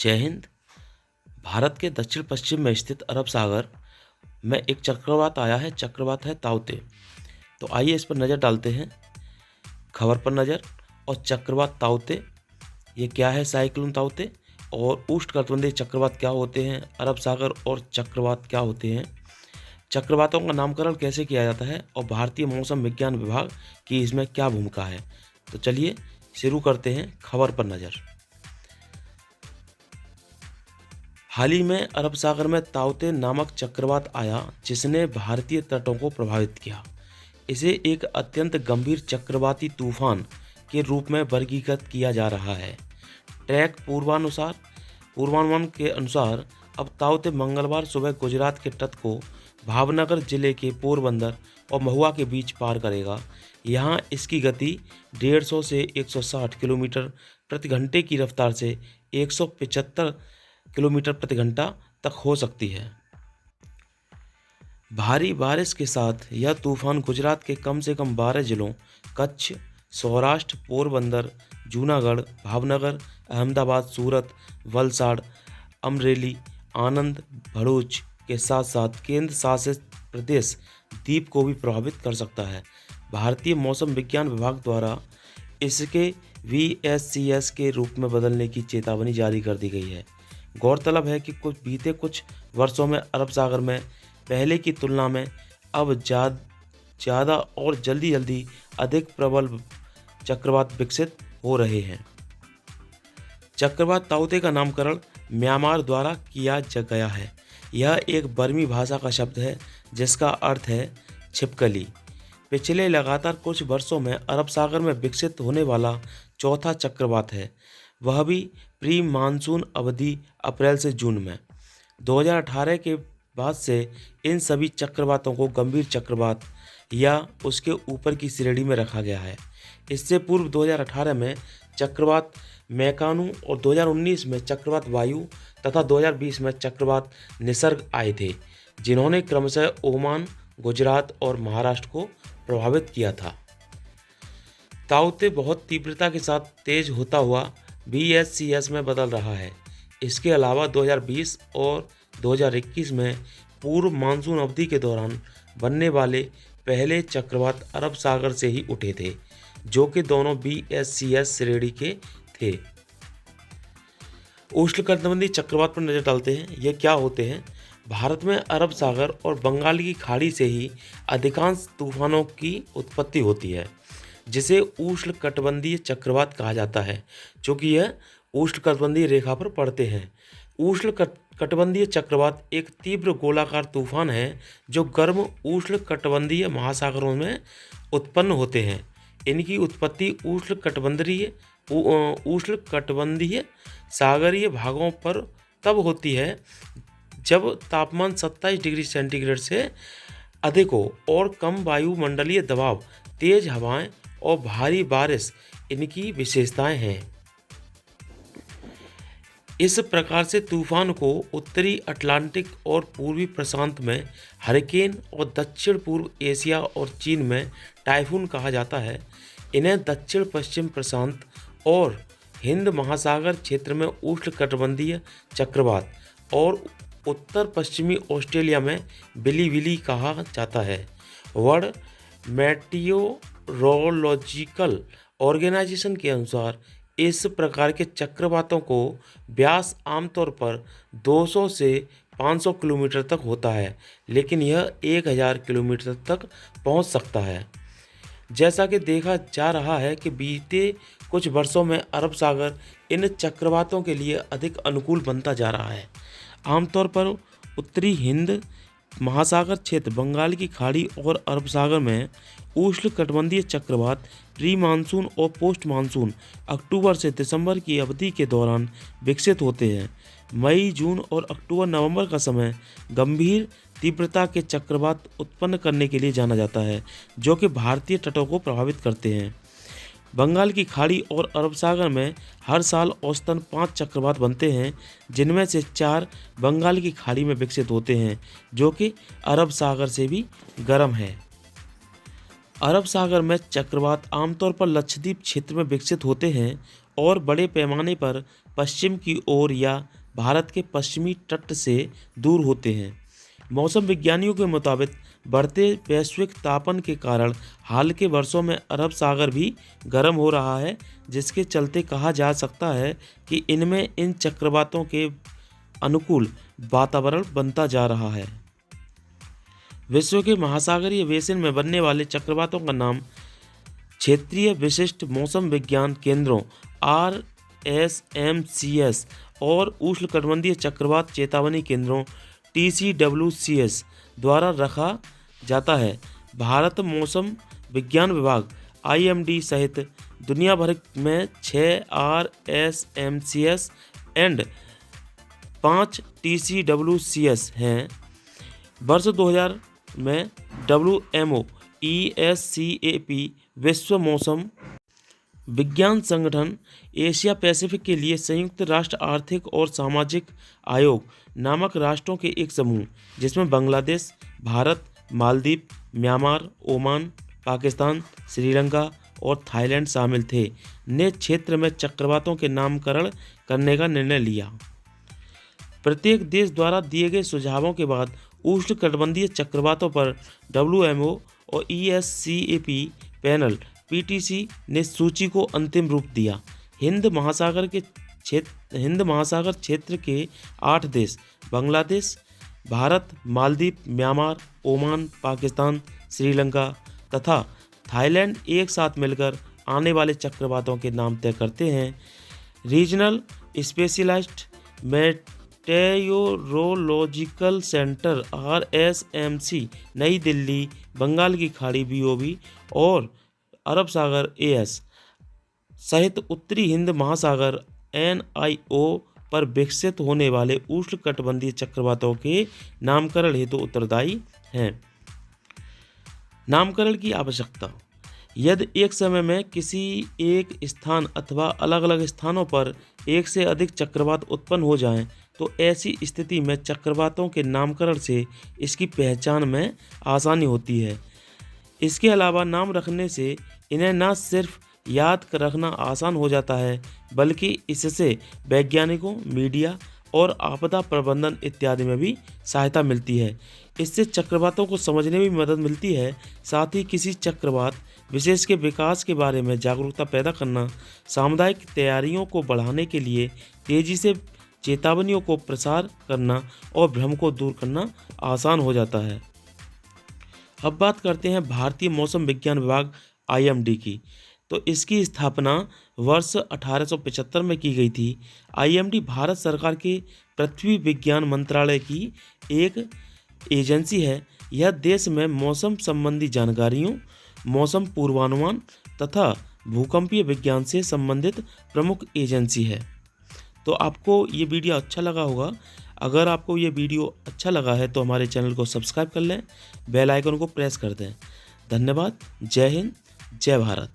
जय हिंद। भारत के दक्षिण पश्चिम में स्थित अरब सागर में एक चक्रवात आया है। चक्रवात है ताउते। तो आइए इस पर नज़र डालते हैं। खबर पर नज़र। और चक्रवात ताउते ये क्या है? साइक्लोन ताउते। और उष्णकटिबंधीय चक्रवात क्या होते हैं? अरब सागर और चक्रवात क्या होते हैं? चक्रवातों का नामकरण कैसे किया जाता है? और भारतीय मौसम विज्ञान विभाग की इसमें क्या भूमिका है? तो चलिए शुरू करते हैं खबर पर नज़र। हाल ही में अरब सागर में ताउते नामक चक्रवात आया, जिसने भारतीय तटों को प्रभावित किया। इसे एक अत्यंत गंभीर चक्रवाती तूफान के रूप में वर्गीकृत किया जा रहा है। ट्रैक पूर्वानुमान के अनुसार अब ताउते मंगलवार सुबह गुजरात के तट को भावनगर जिले के पोरबंदर और महुआ के बीच पार करेगा। यहाँ इसकी गति 150 से 160 किलोमीटर प्रति घंटे की रफ्तार से 175 किलोमीटर प्रति घंटा तक हो सकती है। भारी बारिश के साथ यह तूफान गुजरात के कम से कम 12 जिलों कच्छ, सौराष्ट्र, पोरबंदर, जूनागढ़, भावनगर, अहमदाबाद, सूरत, वलसाड़, अमरेली, आनंद, भरूच के साथ साथ केंद्र शासित प्रदेश द्वीप को भी प्रभावित कर सकता है। भारतीय मौसम विज्ञान विभाग द्वारा इसके VSCS के रूप में बदलने की चेतावनी जारी कर दी गई है। गौरतलब है कि बीते कुछ वर्षों में अरब सागर में पहले की तुलना में अब ज़्यादा और जल्दी अधिक प्रबल चक्रवात विकसित हो रहे हैं। चक्रवात ताउते का नामकरण म्यांमार द्वारा किया गया है। यह एक बर्मी भाषा का शब्द है जिसका अर्थ है छिपकली। पिछले लगातार कुछ वर्षों में अरब सागर में विकसित होने वाला चौथा चक्रवात है, वह भी प्री मानसून अवधि अप्रैल से जून में। 2018 के बाद से इन सभी चक्रवातों को गंभीर चक्रवात या उसके ऊपर की श्रेणी में रखा गया है। इससे पूर्व 2018 में चक्रवात मैकानू और 2019 में चक्रवात वायु तथा 2020 में चक्रवात निसर्ग आए थे, जिन्होंने क्रमशः ओमान, गुजरात और महाराष्ट्र को प्रभावित किया था। ताउते बहुत तीव्रता के साथ तेज होता हुआ VSCS में बदल रहा है। इसके अलावा 2020 और 2021 में पूर्व मानसून अवधि के दौरान बनने वाले पहले चक्रवात अरब सागर से ही उठे थे, जो कि दोनों VSCS श्रेणी के थे। उष्णकटिबंधीय चक्रवात पर नजर डालते हैं। ये क्या होते हैं? भारत में अरब सागर और बंगाल की खाड़ी से ही अधिकांश तूफानों की उत्पत्ति होती है, जिसे उष्णकटिबंधीय चक्रवात कहा जाता है, क्योंकि यह उष्णकटिबंधीय रेखा पर पड़ते हैं। उष्णकटिबंधीय चक्रवात एक तीव्र गोलाकार तूफान है जो गर्म उष्णकटिबंधीय महासागरों में उत्पन्न होते हैं। इनकी उत्पत्ति उष्णकटिबंधीय सागरीय भागों पर तब होती है जब तापमान 27 डिग्री सेंटीग्रेड से अधिक हो और कम वायुमंडलीय दबाव, तेज हवाएं और भारी बारिश इनकी विशेषताएं हैं। इस प्रकार से तूफान को उत्तरी अटलांटिक और पूर्वी प्रशांत में हरिकेन और दक्षिण पूर्व एशिया और चीन में टाइफून कहा जाता है। इन्हें दक्षिण पश्चिम प्रशांत और हिंद महासागर क्षेत्र में उष्णकटिबंधीय चक्रवात और उत्तर पश्चिमी ऑस्ट्रेलिया में बिलीविली कहा जाता है। वर्ल्ड मेटियोरोलॉजिकल ऑर्गेनाइजेशन के अनुसार इस प्रकार के चक्रवातों को व्यास आमतौर पर 200 से 500 किलोमीटर तक होता है, लेकिन यह 1000 किलोमीटर तक पहुंच सकता है। जैसा कि देखा जा रहा है कि बीते कुछ वर्षों में अरब सागर इन चक्रवातों के लिए अधिक अनुकूल बनता जा रहा है। आमतौर पर उत्तरी हिंद महासागर क्षेत्र, बंगाल की खाड़ी और अरब सागर में उष्णकटिबंधीय चक्रवात प्री मानसून और पोस्ट मानसून अक्टूबर से दिसंबर की अवधि के दौरान विकसित होते हैं। मई, जून और अक्टूबर नवंबर का समय गंभीर तीव्रता के चक्रवात उत्पन्न करने के लिए जाना जाता है, जो कि भारतीय तटों को प्रभावित करते हैं। बंगाल की खाड़ी और अरब सागर में हर साल औसतन 5 चक्रवात बनते हैं, जिनमें से 4 बंगाल की खाड़ी में विकसित होते हैं, जो कि अरब सागर से भी गर्म है। अरब सागर में चक्रवात आमतौर पर लक्षद्वीप क्षेत्र में विकसित होते हैं और बड़े पैमाने पर पश्चिम की ओर या भारत के पश्चिमी तट से दूर होते हैं। मौसम विज्ञानियों के मुताबिक बढ़ते वैश्विक तापन के कारण हाल के वर्षों में अरब सागर भी गर्म हो रहा है, जिसके चलते कहा जा सकता है कि इनमें इन चक्रवातों के अनुकूल वातावरण बनता जा रहा है। विश्व के महासागरीय बेसिन में बनने वाले चक्रवातों का नाम क्षेत्रीय विशिष्ट मौसम विज्ञान केंद्रों RSMCS और उष्णकटिबंधीय चक्रवात चेतावनी केंद्रों TCWCS द्वारा रखा जाता है। भारत मौसम विज्ञान विभाग IMD सहित दुनिया भर में 6 RSMCS एंड 5 TCWCS हैं। वर्ष 2000 में WMO ESCAP विश्व मौसम विज्ञान संगठन एशिया पैसिफिक के लिए संयुक्त राष्ट्र आर्थिक और सामाजिक आयोग नामक राष्ट्रों के एक समूह, जिसमें बांग्लादेश, भारत, मालदीव, म्यांमार, ओमान, पाकिस्तान, श्रीलंका और थाईलैंड शामिल थे, ने क्षेत्र में चक्रवातों के नामकरण करने का निर्णय लिया। प्रत्येक देश द्वारा दिए गए सुझावों के बाद उष्णकटिबंधीय चक्रवातों पर WMO और ESCAP पैनल PTC ने सूची को अंतिम रूप दिया। हिंद महासागर क्षेत्र के 8 देश बांग्लादेश, भारत, मालदीव, म्यांमार, ओमान, पाकिस्तान, श्रीलंका तथा थाईलैंड एक साथ मिलकर आने वाले चक्रवातों के नाम तय करते हैं। रीजनल स्पेशलाइज्ड मेटेओरोलॉजिकल सेंटर RSMC नई दिल्ली, बंगाल की खाड़ी BOB और अरब सागर AS सहित उत्तरी हिंद महासागर NIO पर विकसित होने वाले उष्णकटिबंधीय चक्रवातों के नामकरण हेतु उत्तरदायी हैं। नामकरण की आवश्यकता। यदि एक समय में किसी एक स्थान अथवा अलग अलग स्थानों पर एक से अधिक चक्रवात उत्पन्न हो जाएं, तो ऐसी स्थिति में चक्रवातों के नामकरण से इसकी पहचान में आसानी होती है। इसके अलावा नाम रखने से इन्हें न सिर्फ याद रखना आसान हो जाता है, बल्कि इससे वैज्ञानिकों, मीडिया और आपदा प्रबंधन इत्यादि में भी सहायता मिलती है। इससे चक्रवातों को समझने में भी मदद मिलती है। साथ ही किसी चक्रवात विशेष के विकास के बारे में जागरूकता पैदा करना, सामुदायिक तैयारियों को बढ़ाने के लिए तेज़ी से चेतावनियों को प्रसार करना और भ्रम को दूर करना आसान हो जाता है। अब बात करते हैं भारतीय मौसम विज्ञान विभाग IMD की। तो इसकी स्थापना वर्ष 1875 में की गई थी। IMD भारत सरकार के पृथ्वी विज्ञान मंत्रालय की एक एजेंसी है। यह देश में मौसम संबंधी जानकारियों, मौसम पूर्वानुमान तथा भूकंपीय विज्ञान से संबंधित प्रमुख एजेंसी है। तो आपको ये वीडियो अच्छा लगा होगा। अगर आपको ये वीडियो अच्छा लगा है तो हमारे चैनल को सब्सक्राइब कर लें, बेल आइकन को प्रेस कर दें। धन्यवाद। जय हिंद, जय भारत।